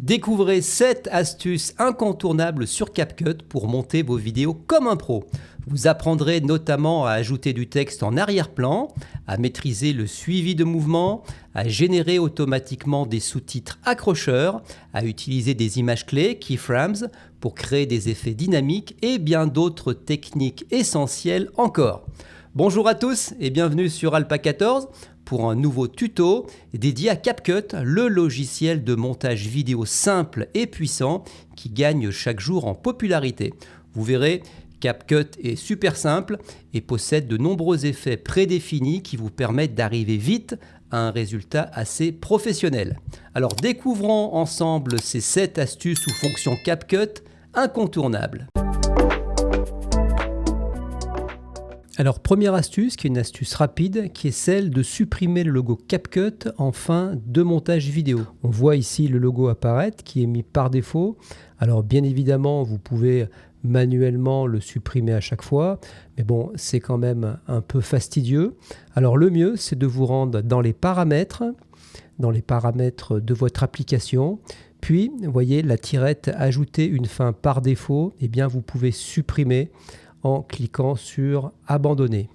Découvrez 7 astuces incontournables sur CapCut pour monter vos vidéos comme un pro. Vous apprendrez notamment à ajouter du texte en arrière-plan, à maîtriser le suivi de mouvements, à générer automatiquement des sous-titres accrocheurs, à utiliser des images clés, keyframes, pour créer des effets dynamiques et bien d'autres techniques essentielles encore. Bonjour à tous et bienvenue sur Alpa 14 pour un nouveau tuto dédié à CapCut, le logiciel de montage vidéo simple et puissant qui gagne chaque jour en popularité. Vous verrez, CapCut est super simple et possède de nombreux effets prédéfinis qui vous permettent d'arriver vite à un résultat assez professionnel. Alors découvrons ensemble ces 7 astuces ou fonctions CapCut incontournables. Alors première astuce, qui est une astuce rapide, qui est celle de supprimer le logo CapCut en fin de montage vidéo. On voit ici le logo apparaître qui est mis par défaut. Alors bien évidemment, vous pouvez manuellement le supprimer à chaque fois, mais bon, c'est quand même un peu fastidieux. Alors le mieux, c'est de vous rendre dans les paramètres de votre application. Puis, vous voyez la tirette ajouter une fin par défaut, eh bien vous pouvez supprimer en cliquant sur abandonner.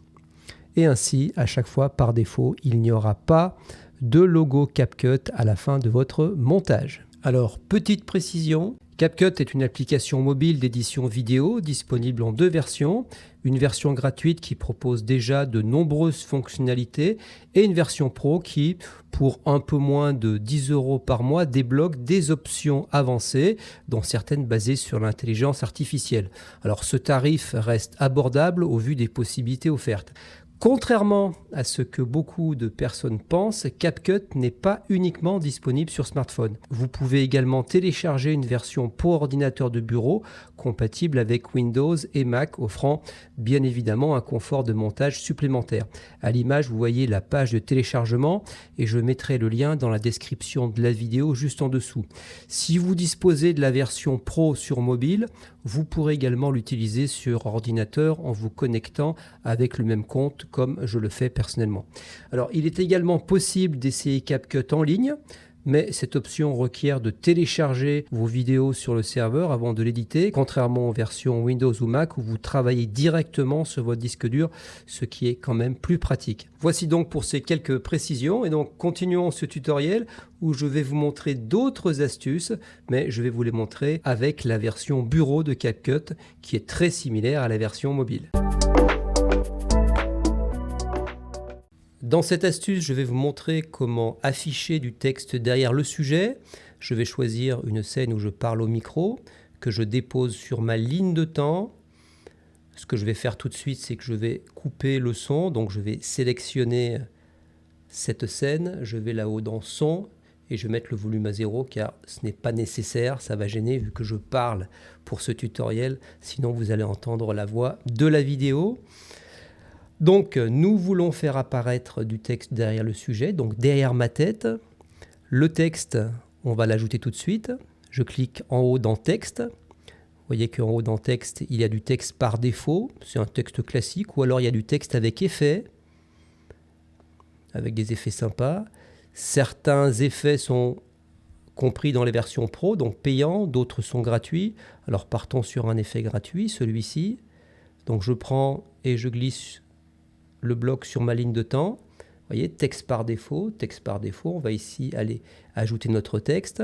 Et ainsi, à chaque fois, par défaut, il n'y aura pas de logo CapCut à la fin de votre montage. Alors, petite précision, CapCut est une application mobile d'édition vidéo disponible en 2 versions. Une version gratuite qui propose déjà de nombreuses fonctionnalités et une version pro qui, pour un peu moins de 10 € par mois, débloque des options avancées, dont certaines basées sur l'intelligence artificielle. Alors ce tarif reste abordable au vu des possibilités offertes. Contrairement à ce que beaucoup de personnes pensent, CapCut n'est pas uniquement disponible sur smartphone. Vous pouvez également télécharger une version pour ordinateur de bureau compatible avec Windows et Mac, offrant bien évidemment un confort de montage supplémentaire. À l'image, vous voyez la page de téléchargement et je mettrai le lien dans la description de la vidéo juste en dessous. Si vous disposez de la version Pro sur mobile, vous pourrez également l'utiliser sur ordinateur en vous connectant avec le même compte comme je le fais personnellement. Alors, il est également possible d'essayer CapCut en ligne, mais cette option requiert de télécharger vos vidéos sur le serveur avant de l'éditer, contrairement aux versions Windows ou Mac où vous travaillez directement sur votre disque dur, ce qui est quand même plus pratique. Voici donc pour ces quelques précisions et donc continuons ce tutoriel où je vais vous montrer d'autres astuces, mais je vais vous les montrer avec la version bureau de CapCut qui est très similaire à la version mobile. Dans cette astuce, je vais vous montrer comment afficher du texte derrière le sujet. Je vais choisir une scène où je parle au micro, que je dépose sur ma ligne de temps. Ce que je vais faire tout de suite, c'est que je vais couper le son. Donc je vais sélectionner cette scène, je vais là-haut dans son et je vais mettre le volume à 0 car ce n'est pas nécessaire, ça va gêner vu que je parle pour ce tutoriel. Sinon vous allez entendre la voix de la vidéo. Donc, nous voulons faire apparaître du texte derrière le sujet, donc derrière ma tête. Le texte, on va l'ajouter tout de suite. Je clique en haut dans Texte. Vous voyez qu'en haut dans Texte, il y a du texte par défaut. C'est un texte classique. Ou alors, il y a du texte avec effet, avec des effets sympas. Certains effets sont compris dans les versions pro, donc payants. D'autres sont gratuits. Alors, partons sur un effet gratuit, celui-ci. Donc, je prends et je glisse le bloc sur ma ligne de temps. Vous voyez, texte par défaut. On va ici aller ajouter notre texte.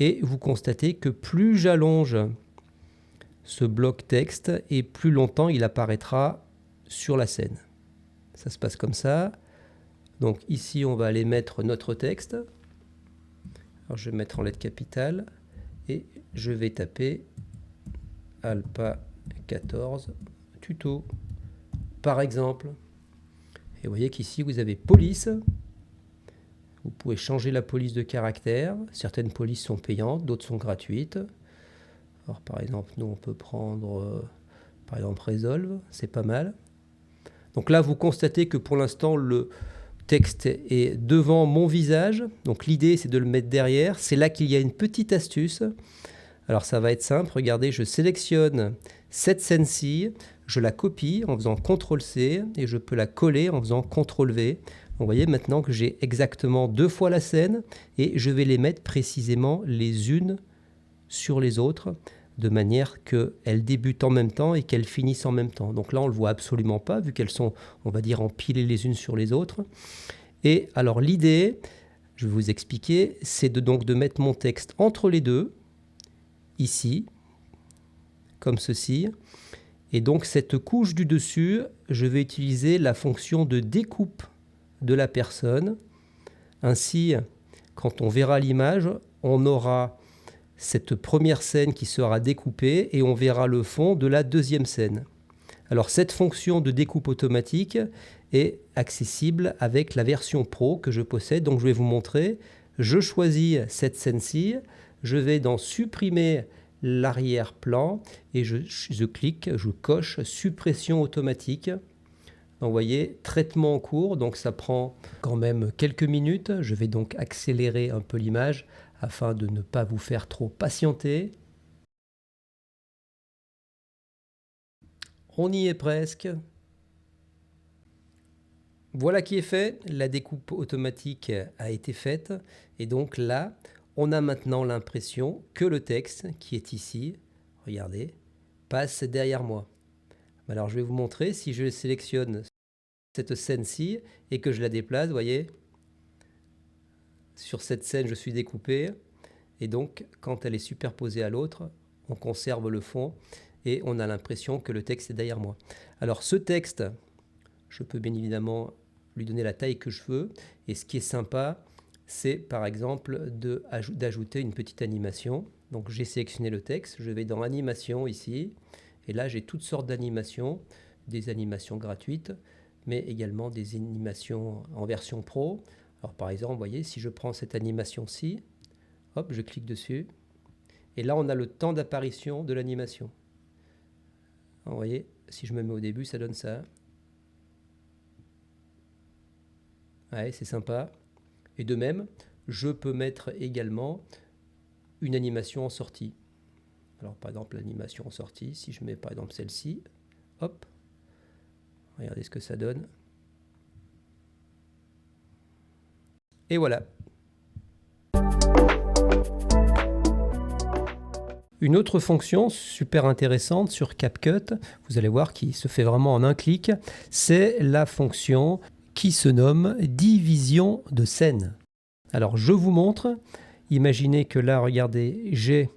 Et vous constatez que plus j'allonge ce bloc texte et plus longtemps il apparaîtra sur la scène. Ça se passe comme ça. Donc ici, on va aller mettre notre texte. Alors, je vais mettre en lettres capitales et je vais taper Alpa 14 tuto, par exemple. Et vous voyez qu'ici, vous avez police. Vous pouvez changer la police de caractère. Certaines polices sont payantes, d'autres sont gratuites. Alors, par exemple, nous, on peut prendre, par exemple, Resolve. C'est pas mal. Donc là, vous constatez que pour l'instant, le texte est devant mon visage. Donc l'idée, c'est de le mettre derrière. C'est là qu'il y a une petite astuce. Alors, ça va être simple. Regardez, je sélectionne cette scène-ci. Je la copie en faisant CTRL-C et je peux la coller en faisant CTRL-V. Vous voyez maintenant que j'ai exactement 2 fois la scène et je vais les mettre précisément les unes sur les autres de manière qu'elles débutent en même temps et qu'elles finissent en même temps. Donc là, on ne le voit absolument pas vu qu'elles sont, on va dire, empilées les unes sur les autres. Et alors l'idée, je vais vous expliquer, c'est donc de mettre mon texte entre les deux, ici, comme ceci. Et donc cette couche du dessus, je vais utiliser la fonction de découpe de la personne. Ainsi, quand on verra l'image, on aura cette première scène qui sera découpée et on verra le fond de la deuxième scène. Alors cette fonction de découpe automatique est accessible avec la version Pro que je possède. Donc je vais vous montrer. Je choisis cette scène-ci, je vais dans Supprimer l'arrière-plan et je clique, je coche Suppression automatique. Donc vous voyez, traitement en cours, donc ça prend quand même quelques minutes. Je vais donc accélérer un peu l'image afin de ne pas vous faire trop patienter. On y est presque. Voilà qui est fait, la découpe automatique a été faite et donc là, on a maintenant l'impression que le texte qui est ici, regardez, passe derrière moi. Alors je vais vous montrer, si je sélectionne cette scène-ci et que je la déplace, vous voyez, sur cette scène je suis découpé et donc quand elle est superposée à l'autre, on conserve le fond et on a l'impression que le texte est derrière moi. Alors ce texte, je peux bien évidemment lui donner la taille que je veux. Et ce qui est sympa, c'est par exemple d'ajouter une petite animation. Donc j'ai sélectionné le texte, je vais dans Animation ici, et là j'ai toutes sortes d'animations, des animations gratuites, mais également des animations en version pro. Alors par exemple, vous voyez, si je prends cette animation-ci, hop, je clique dessus, et là on a le temps d'apparition de l'animation. Vous voyez, si je me mets au début, ça donne ça. Ouais, c'est sympa. Et de même, je peux mettre également une animation en sortie. Alors par exemple, l'animation en sortie, si je mets par exemple celle-ci, hop, regardez ce que ça donne. Et voilà. Une autre fonction super intéressante sur CapCut, vous allez voir qui se fait vraiment en un clic, c'est la fonction qui se nomme division de scène. Alors je vous montre, imaginez que là, regardez, j'ai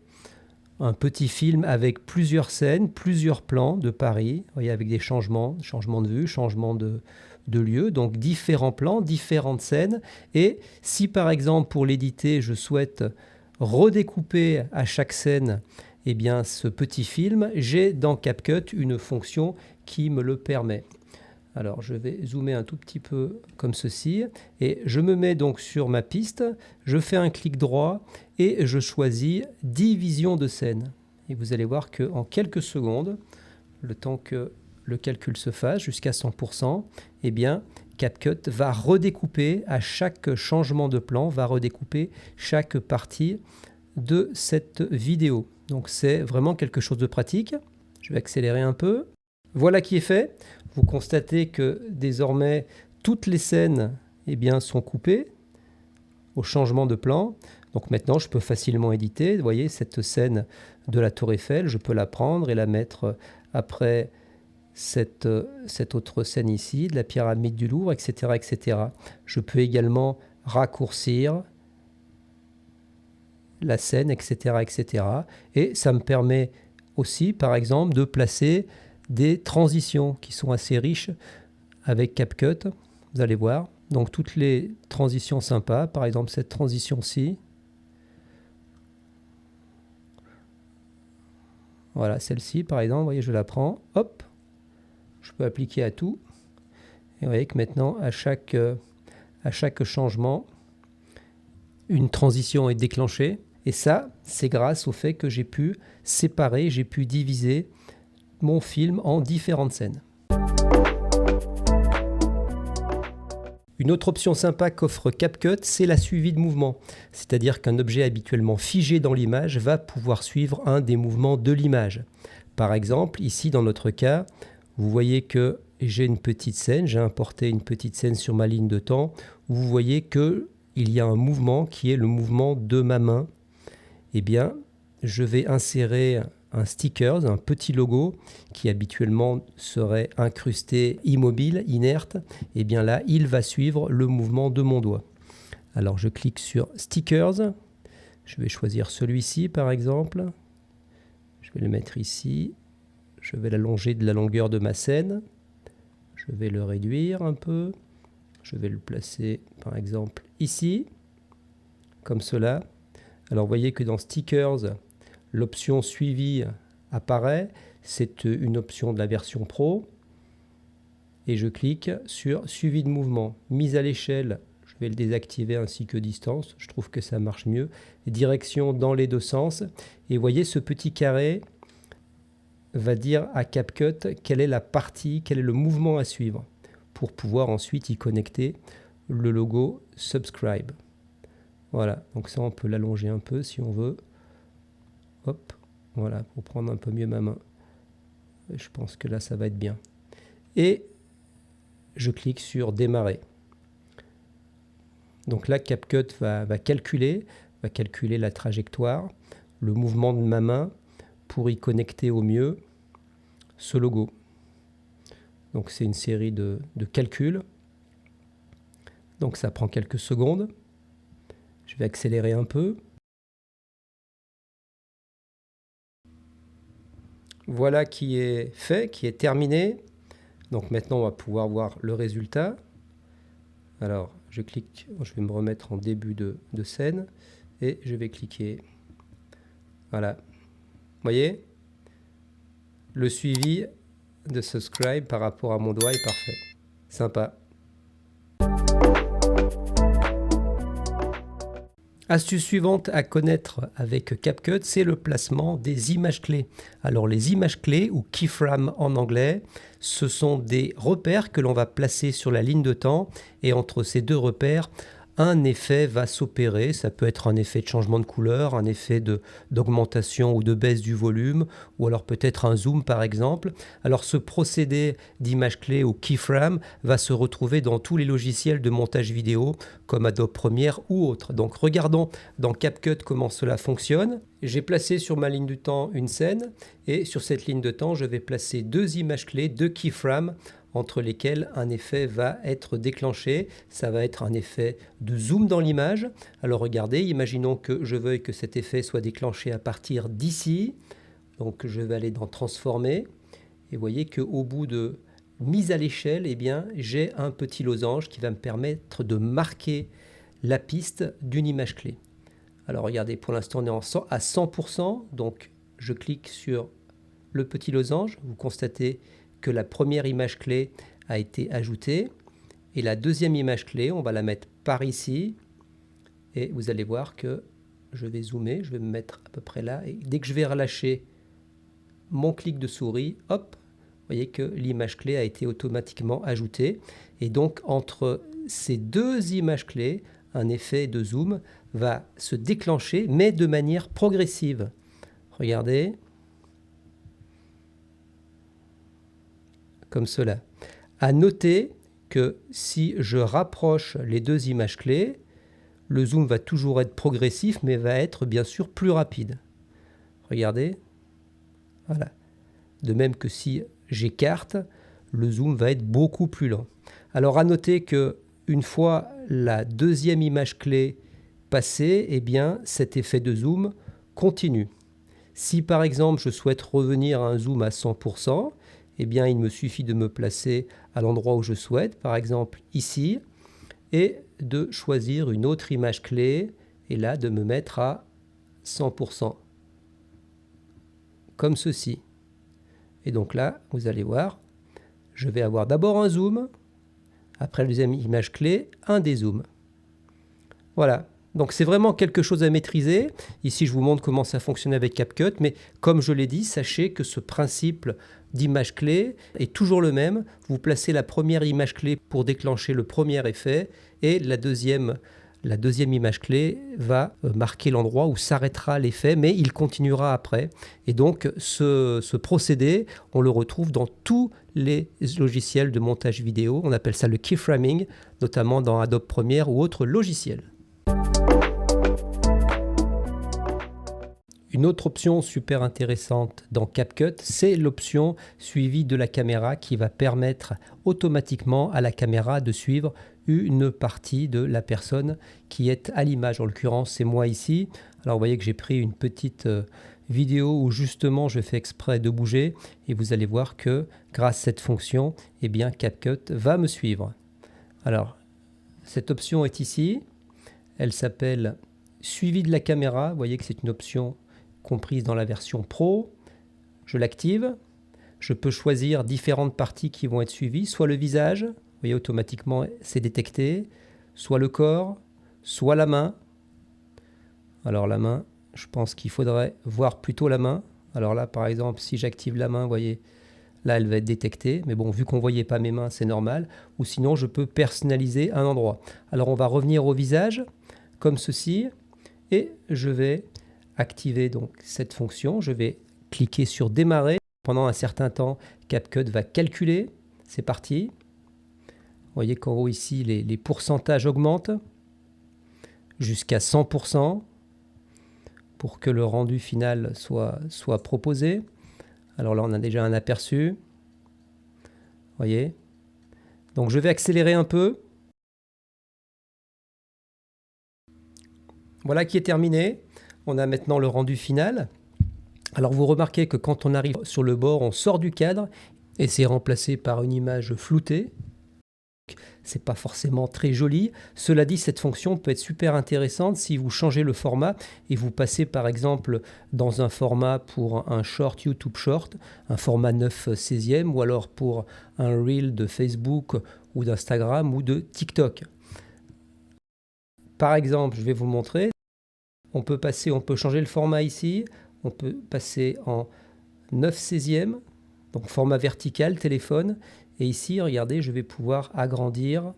un petit film avec plusieurs scènes, plusieurs plans de Paris, vous voyez, avec des changements de vue, changement de lieu, donc différents plans, différentes scènes. Et si par exemple pour l'éditer, je souhaite redécouper à chaque scène eh bien, ce petit film, j'ai dans CapCut une fonction qui me le permet. Alors je vais zoomer un tout petit peu comme ceci et je me mets donc sur ma piste, je fais un clic droit et je choisis division de scène. Et vous allez voir qu'en quelques secondes, le temps que le calcul se fasse jusqu'à 100%, eh bien CapCut va redécouper à chaque changement de plan, va redécouper chaque partie de cette vidéo. Donc c'est vraiment quelque chose de pratique. Je vais accélérer un peu. Voilà qui est fait. Vous constatez que désormais, toutes les scènes eh bien, sont coupées au changement de plan. Donc maintenant, je peux facilement éditer. Vous voyez, cette scène de la Tour Eiffel, je peux la prendre et la mettre après cette autre scène ici, de la pyramide du Louvre, etc., etc. Je peux également raccourcir la scène, etc., etc. Et ça me permet aussi, par exemple, de placer des transitions qui sont assez riches avec CapCut, vous allez voir. Donc toutes les transitions sympas, par exemple cette transition-ci. Voilà, celle-ci par exemple, vous voyez, je la prends, hop, je peux appliquer à tout. Et vous voyez que maintenant, à chaque changement, une transition est déclenchée. Et ça, c'est grâce au fait que j'ai pu séparer, j'ai pu diviser mon film en différentes scènes. Une autre option sympa qu'offre CapCut, c'est la suivi de mouvement. C'est-à-dire qu'un objet habituellement figé dans l'image va pouvoir suivre un des mouvements de l'image. Par exemple, ici dans notre cas, vous voyez que j'ai une petite scène, j'ai importé une petite scène sur ma ligne de temps où vous voyez qu'il y a un mouvement qui est le mouvement de ma main. Eh bien, je vais insérer un sticker, un petit logo qui habituellement serait incrusté immobile, inerte. Eh bien là, il va suivre le mouvement de mon doigt. Alors je clique sur Stickers. Je vais choisir celui-ci par exemple. Je vais le mettre ici. Je vais l'allonger de la longueur de ma scène. Je vais le réduire un peu. Je vais le placer par exemple ici, comme cela. Alors vous voyez que dans Stickers, l'option Suivi apparaît. C'est une option de la version Pro. Et je clique sur Suivi de mouvement. Mise à l'échelle, je vais le désactiver ainsi que distance. Je trouve que ça marche mieux. Direction dans les deux sens. Et vous voyez ce petit carré va dire à CapCut quelle est la partie, quel est le mouvement à suivre pour pouvoir ensuite y connecter le logo Subscribe. Voilà, donc ça on peut l'allonger un peu si on veut. Hop, voilà, pour prendre un peu mieux ma main. Je pense que là ça va être bien. Et je clique sur Démarrer. Donc là CapCut va calculer la trajectoire, le mouvement de ma main pour y connecter au mieux ce logo. Donc c'est une série de calculs. Donc ça prend quelques secondes. Je vais accélérer un peu. Voilà qui est fait, qui est terminé. Donc maintenant on va pouvoir voir le résultat. Alors je clique, je vais me remettre en début de scène et je vais cliquer. Voilà. Vous voyez ? Le suivi de Subscribe par rapport à mon doigt est parfait. Sympa. Astuce suivante à connaître avec CapCut, c'est le placement des images clés. Alors les images clés, ou keyframes en anglais, ce sont des repères que l'on va placer sur la ligne de temps, et entre ces deux repères, un effet va s'opérer. Ça peut être un effet de changement de couleur, un effet d'augmentation ou de baisse du volume, ou alors peut-être un zoom par exemple. Alors ce procédé d'image clé ou keyframe va se retrouver dans tous les logiciels de montage vidéo comme Adobe Premiere ou autres. Donc regardons dans CapCut comment cela fonctionne. J'ai placé sur ma ligne de temps une scène et sur cette ligne de temps je vais placer deux images clés, deux keyframes entre lesquels un effet va être déclenché. Ça va être un effet de zoom dans l'image. Alors regardez, imaginons que je veuille que cet effet soit déclenché à partir d'ici. Donc je vais aller dans Transformer. Et vous voyez qu'au bout de mise à l'échelle, eh bien, j'ai un petit losange qui va me permettre de marquer la piste d'une image clé. Alors regardez, pour l'instant on est à 100%. Donc je clique sur le petit losange. Vous constatez que la première image clé a été ajoutée et la deuxième image clé, on va la mettre par ici et vous allez voir que je vais zoomer, je vais me mettre à peu près là et dès que je vais relâcher mon clic de souris, hop, vous voyez que l'image clé a été automatiquement ajoutée et donc entre ces deux images clés, un effet de zoom va se déclencher mais de manière progressive. Regardez. Comme cela. À noter que si je rapproche les deux images clés, le zoom va toujours être progressif, mais va être bien sûr plus rapide. Regardez. Voilà. De même que si j'écarte, le zoom va être beaucoup plus lent. Alors à noter que une fois la deuxième image clé passée, eh bien cet effet de zoom continue. Si par exemple je souhaite revenir à un zoom à 100%, eh bien, il me suffit de me placer à l'endroit où je souhaite, par exemple ici, et de choisir une autre image clé, et là, de me mettre à 100%, comme ceci. Et donc là, vous allez voir, je vais avoir d'abord un zoom, après la deuxième image clé, un dézoom. Voilà. Donc c'est vraiment quelque chose à maîtriser. Ici, je vous montre comment ça fonctionne avec CapCut, mais comme je l'ai dit, sachez que ce principe d'image clé est toujours le même. Vous placez la première image clé pour déclencher le premier effet et la deuxième la deuxième image clé va marquer l'endroit où s'arrêtera l'effet, mais il continuera après. Et donc ce procédé, on le retrouve dans tous les logiciels de montage vidéo. On appelle ça le keyframing, notamment dans Adobe Premiere ou autres logiciels. Une autre option super intéressante dans CapCut, c'est l'option suivi de la caméra qui va permettre automatiquement à la caméra de suivre une partie de la personne qui est à l'image. En l'occurrence, c'est moi ici. Alors vous voyez que j'ai pris une petite vidéo où justement je fais exprès de bouger et vous allez voir que grâce à cette fonction, eh bien CapCut va me suivre. Alors cette option est ici. Elle s'appelle suivi de la caméra. Vous voyez que c'est une option comprise dans la version Pro. Je l'active. Je peux choisir différentes parties qui vont être suivies, soit le visage, vous voyez automatiquement c'est détecté, soit le corps, soit la main. Alors la main, je pense qu'il faudrait voir plutôt la main. Alors là par exemple, si j'active la main, vous voyez, là elle va être détectée, mais bon, vu qu'on ne voyait pas mes mains, c'est normal. Ou sinon, je peux personnaliser un endroit. Alors on va revenir au visage, comme ceci, et je vais activer donc cette fonction. Je vais cliquer sur démarrer. Pendant un certain temps, CapCut va calculer. C'est parti. Vous voyez qu'en haut ici, les pourcentages augmentent jusqu'à 100% pour que le rendu final soit proposé. Alors là, on a déjà un aperçu. Vous voyez. Donc je vais accélérer un peu. Voilà qui est terminé. On a maintenant le rendu final. Alors vous remarquez que quand on arrive sur le bord, on sort du cadre et c'est remplacé par une image floutée. C'est pas forcément très joli. Cela dit, cette fonction peut être super intéressante si vous changez le format et vous passez par exemple dans un format pour un short YouTube Short, un format 9/16e ou alors pour un reel de Facebook ou d'Instagram ou de TikTok. Par exemple, je vais vous montrer. On peut changer le format ici. On peut passer en 9/16e, donc format vertical, téléphone. Et ici, regardez, je vais pouvoir agrandir.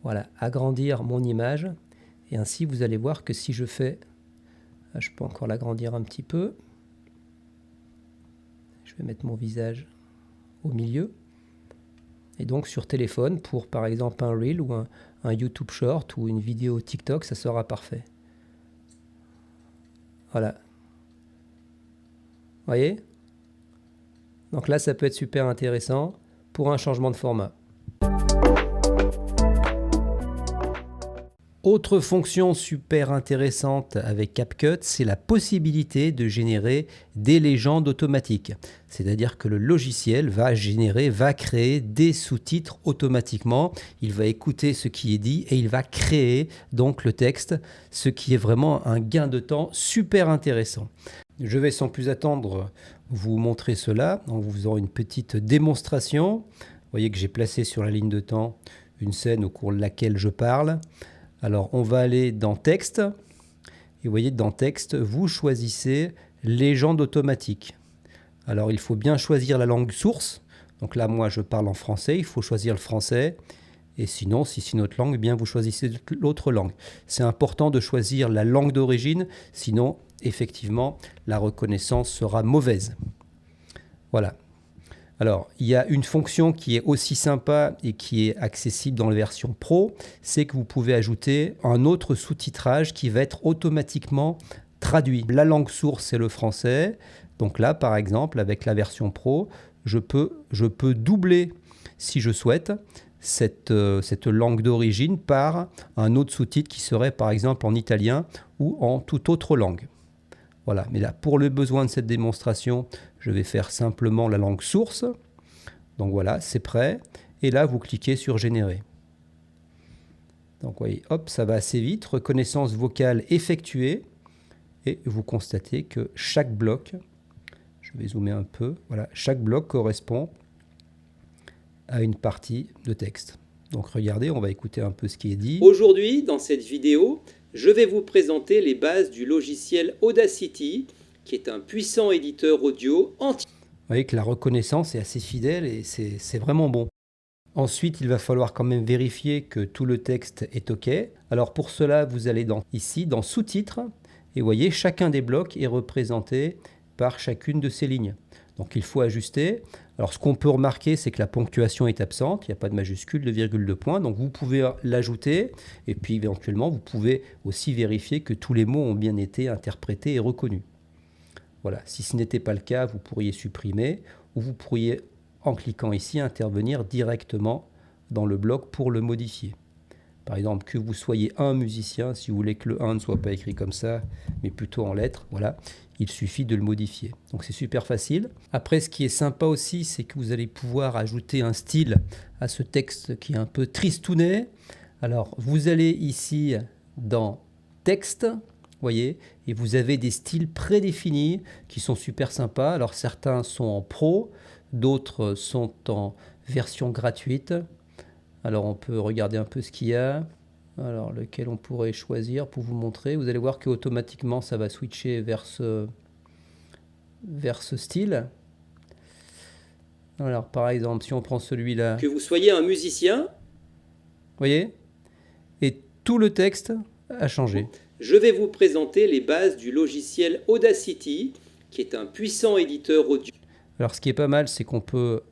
Voilà, agrandir mon image. Et ainsi, vous allez voir que si je fais... Je peux encore l'agrandir un petit peu. Je vais mettre mon visage au milieu. Et donc sur téléphone, pour par exemple un Reel ou un YouTube Short ou une vidéo TikTok, ça sera parfait. Voilà. Vous voyez? Donc là, ça peut être super intéressant pour un changement de format. Autre fonction super intéressante avec CapCut, c'est la possibilité de générer des légendes automatiques. C'est-à-dire que le logiciel va créer des sous-titres automatiquement. Il va écouter ce qui est dit et il va créer donc le texte, ce qui est vraiment un gain de temps super intéressant. Je vais sans plus attendre vous montrer cela en vous faisant une petite démonstration. Vous voyez que j'ai placé sur la ligne de temps une scène au cours de laquelle je parle. Alors, on va aller dans Texte. Et vous voyez, dans Texte, vous choisissez Légende automatique. Alors, il faut bien choisir la langue source. Donc là, moi, je parle en français. Il faut choisir le français. Et sinon, si c'est une autre langue, eh bien, vous choisissez l'autre langue. C'est important de choisir la langue d'origine. Sinon, effectivement, la reconnaissance sera mauvaise. Voilà. Alors, il y a une fonction qui est aussi sympa et qui est accessible dans la version Pro, c'est que vous pouvez ajouter un autre sous-titrage qui va être automatiquement traduit. La langue source, c'est le français. Donc là, par exemple, avec la version Pro, je peux doubler, si je souhaite, cette langue d'origine par un autre sous-titre qui serait, par exemple, en italien ou en toute autre langue. Voilà, mais là, pour le besoin de cette démonstration, je vais faire simplement la langue source. Donc voilà, c'est prêt. Et là, vous cliquez sur Générer. Donc vous voyez, hop, ça va assez vite. Reconnaissance vocale effectuée. Et vous constatez que chaque bloc, je vais zoomer un peu, voilà, chaque bloc correspond à une partie de texte. Donc regardez, on va écouter un peu ce qui est dit. Aujourd'hui, dans cette vidéo, je vais vous présenter les bases du logiciel Audacity, qui est un puissant éditeur audio anti. Vous voyez que la reconnaissance est assez fidèle et c'est vraiment bon. Ensuite, il va falloir quand même vérifier que tout le texte est OK. Alors pour cela, vous allez ici dans sous-titres et vous voyez, chacun des blocs est représenté par chacune de ces lignes. Donc il faut ajuster. Alors ce qu'on peut remarquer, c'est que la ponctuation est absente, il n'y a pas de majuscule, de virgule, de point. Donc vous pouvez l'ajouter et puis éventuellement, vous pouvez aussi vérifier que tous les mots ont bien été interprétés et reconnus. Voilà, si ce n'était pas le cas, vous pourriez supprimer ou vous pourriez, en cliquant ici, intervenir directement dans le bloc pour le modifier. Par exemple, que vous soyez un musicien, si vous voulez que le 1 ne soit pas écrit comme ça, mais plutôt en lettres, voilà, il suffit de le modifier. Donc c'est super facile. Après, ce qui est sympa aussi, c'est que vous allez pouvoir ajouter un style à ce texte qui est un peu tristounet. Alors, vous allez ici dans texte, voyez, et vous avez des styles prédéfinis qui sont super sympas. Alors certains sont en pro, d'autres sont en version gratuite. Alors on peut regarder un peu ce qu'il y a. Alors lequel on pourrait choisir pour vous montrer. Vous allez voir qu'automatiquement ça va switcher vers ce style. Alors par exemple, si on prend celui-là. Que vous soyez un musicien. Vous voyez ? Et tout le texte a changé. Je vais vous présenter les bases du logiciel Audacity, qui est un puissant éditeur audio. Alors ce qui est pas mal, c'est qu'on peut,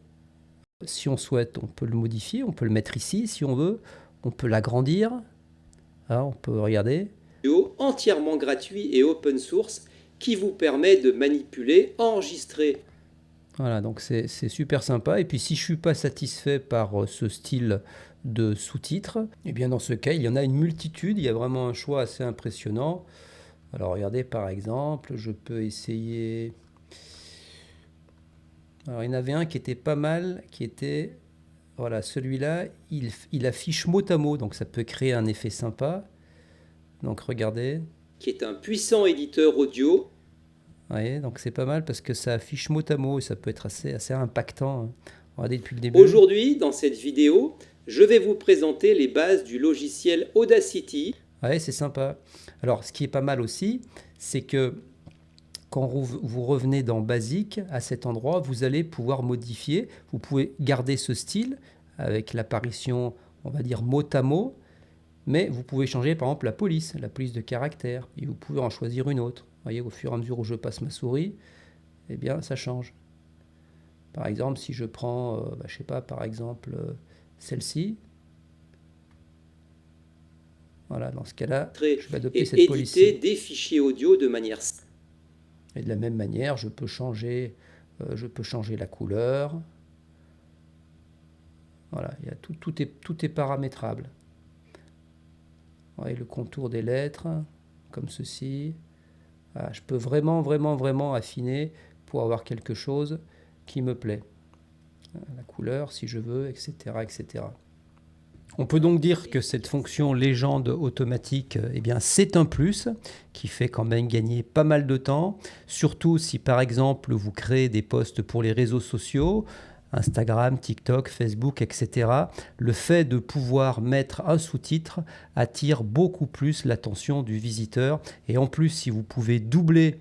si on souhaite, on peut le modifier, on peut le mettre ici si on veut, on peut l'agrandir, on peut regarder. Entièrement gratuit et open source qui vous permet de manipuler, enregistrer. Voilà, donc c'est super sympa. Et puis si je ne suis pas satisfait par ce style de sous-titres, eh bien dans ce cas, il y en a une multitude, il y a vraiment un choix assez impressionnant. Alors regardez par exemple, je peux essayer... Alors il y en avait un qui était pas mal, qui était... Voilà, celui-là, il affiche mot à mot, donc ça peut créer un effet sympa. Donc regardez. Qui est un puissant éditeur audio. Oui, donc c'est pas mal parce que ça affiche mot à mot et ça peut être assez impactant. Regardez depuis le début. Aujourd'hui, dans cette vidéo, je vais vous présenter les bases du logiciel Audacity. Oui, c'est sympa. Alors ce qui est pas mal aussi, c'est que quand vous revenez dans Basique, à cet endroit, vous allez pouvoir modifier. Vous pouvez garder ce style avec l'apparition, on va dire, mot à mot, mais vous pouvez changer par exemple la police de caractère, et vous pouvez en choisir une autre. Vous voyez, au fur et à mesure où je passe ma souris, eh bien, ça change. Par exemple, si je prends, je sais pas, par exemple, celle-ci, voilà, dans ce cas-là, je vais adopter cette police. Éditer des fichiers audio de manière... Et de la même manière, je peux changer la couleur. Voilà, il y a tout est paramétrable. Vous voyez, le contour des lettres, comme ceci. Voilà, je peux vraiment affiner pour avoir quelque chose qui me plaît. La couleur, si je veux, etc., etc. On peut donc dire que cette fonction légende automatique, eh bien, c'est un plus qui fait quand même gagner pas mal de temps, surtout si par exemple vous créez des posts pour les réseaux sociaux, Instagram, TikTok, Facebook, etc. Le fait de pouvoir mettre un sous-titre attire beaucoup plus l'attention du visiteur. Et en plus, si vous pouvez doubler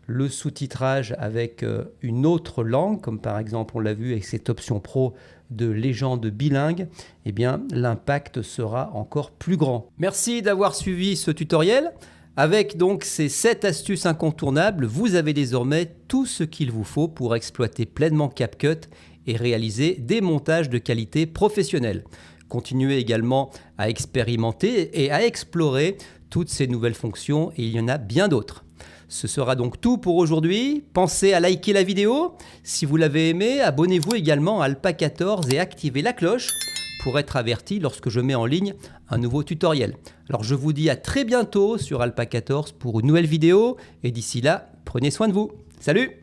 le sous-titrage avec une autre langue, comme par exemple on l'a vu avec cette option pro de légende bilingue, eh bien l'impact sera encore plus grand. Merci d'avoir suivi ce tutoriel. Avec donc ces 7 astuces incontournables, vous avez désormais tout ce qu'il vous faut pour exploiter pleinement CapCut et réaliser des montages de qualité professionnelle. Continuez également à expérimenter et à explorer toutes ces nouvelles fonctions, et il y en a bien d'autres. Ce sera donc tout pour aujourd'hui. Pensez à liker la vidéo. Si vous l'avez aimé, abonnez-vous également à Alpa14 et activez la cloche pour être averti lorsque je mets en ligne un nouveau tutoriel. Alors je vous dis à très bientôt sur Alpa14 pour une nouvelle vidéo, et d'ici là, prenez soin de vous. Salut!